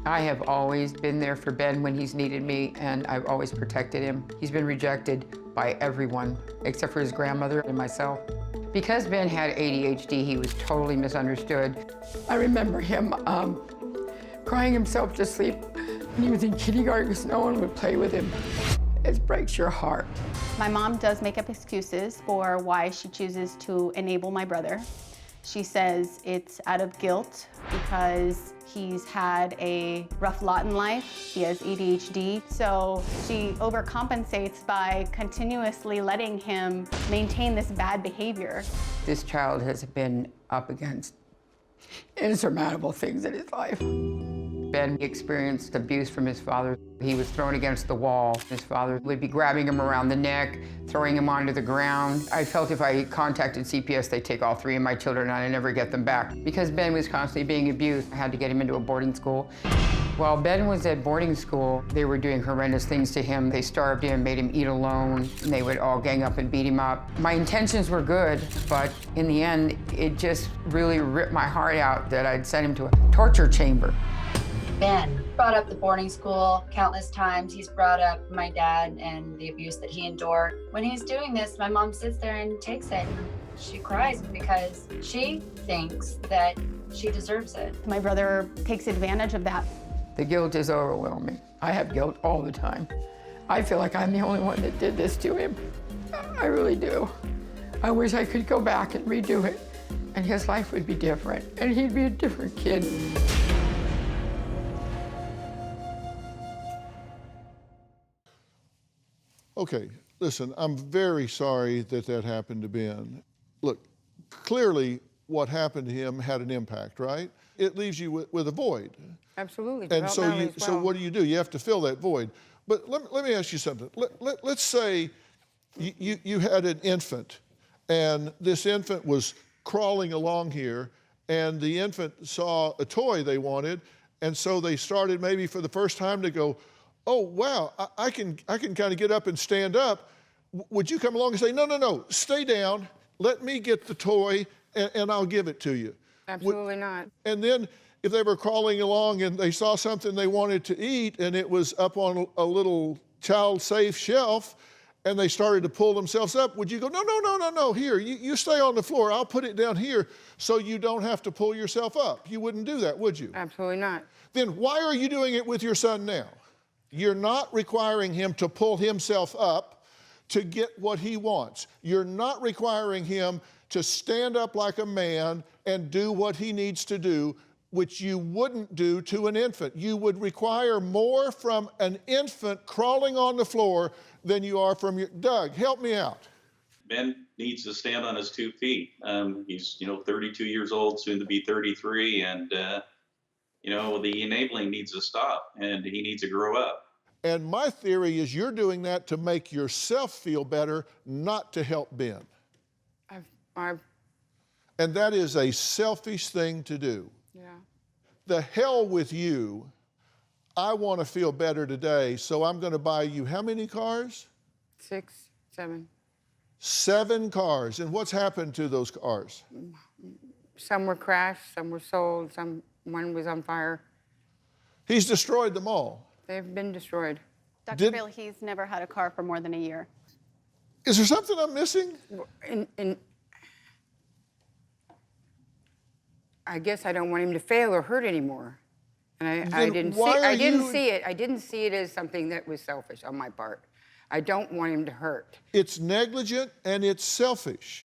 I have always been there for Ben when he's needed me, and I've always protected him. He's been rejected by everyone, except for his grandmother and myself. Because Ben had ADHD, he was totally misunderstood. I remember him crying himself to sleep when he was in kindergarten because no one would play with him. It breaks your heart. My mom does make up excuses for why she chooses to enable my brother. She says it's out of guilt because he's had a rough lot in life. He has ADHD, so she overcompensates by continuously letting him maintain this bad behavior. This child has been up against insurmountable things in his life. Ben experienced abuse from his father. He was thrown against the wall. His father would be grabbing him around the neck, throwing him onto the ground. I felt if I contacted CPS, they'd take all 3 of my children and I'd never get them back. Because Ben was constantly being abused, I had to get him into a boarding school. While Ben was at boarding school, they were doing horrendous things to him. They starved him, made him eat alone, and they would all gang up and beat him up. My intentions were good, but in the end, it just really ripped my heart out that I'd sent him to a torture chamber. Ben brought up the boarding school countless times. He's brought up my dad and the abuse that he endured. When he's doing this, my mom sits there and takes it. She cries because she thinks that she deserves it. My brother takes advantage of that. The guilt is overwhelming. I have guilt all the time. I feel like I'm the only one that did this to him. I really do. I wish I could go back and redo it, and his life would be different, and he'd be a different kid. Okay, listen, I'm very sorry that that happened to Ben. Look, clearly what happened to him had an impact, right? It leaves you with a void. Absolutely. And so what do? You have to fill that void. But let me ask you something. Let's say you had an infant, and this infant was crawling along here, and the infant saw a toy they wanted, and so they started maybe for the first time to go, oh, wow, I can kind of get up and stand up. Would you come along and say, no, stay down, let me get the toy, and I'll give it to you? Absolutely not. And then if they were crawling along and they saw something they wanted to eat and it was up on a little child-safe shelf and they started to pull themselves up, would you go, no, here, you stay on the floor, I'll put it down here so you don't have to pull yourself up? You wouldn't do that, would you? Absolutely not. Then why are you doing it with your son now? You're not requiring him to pull himself up to get what he wants. You're not requiring him to stand up like a man and do what he needs to do, which you wouldn't do to an infant. You would require more from an infant crawling on the floor than you are from your... Doug, help me out. Ben needs to stand on his 2 feet. He's, 32 years old, soon to be 33, and the enabling needs to stop, and he needs to grow up. And my theory is you're doing that to make yourself feel better, not to help Ben. And that is a selfish thing to do. Yeah. The hell with you. I want to feel better today, so I'm going to buy you how many cars? 6, 7. 7 cars. And what's happened to those cars? Some were crashed, some were sold, one was on fire. He's destroyed them all. They've been destroyed. Dr. Phil, he's never had a car for more than a year. Is there something I'm missing? I guess I don't want him to fail or hurt anymore. And I didn't see it as something that was selfish on my part. I don't want him to hurt. It's negligent and it's selfish.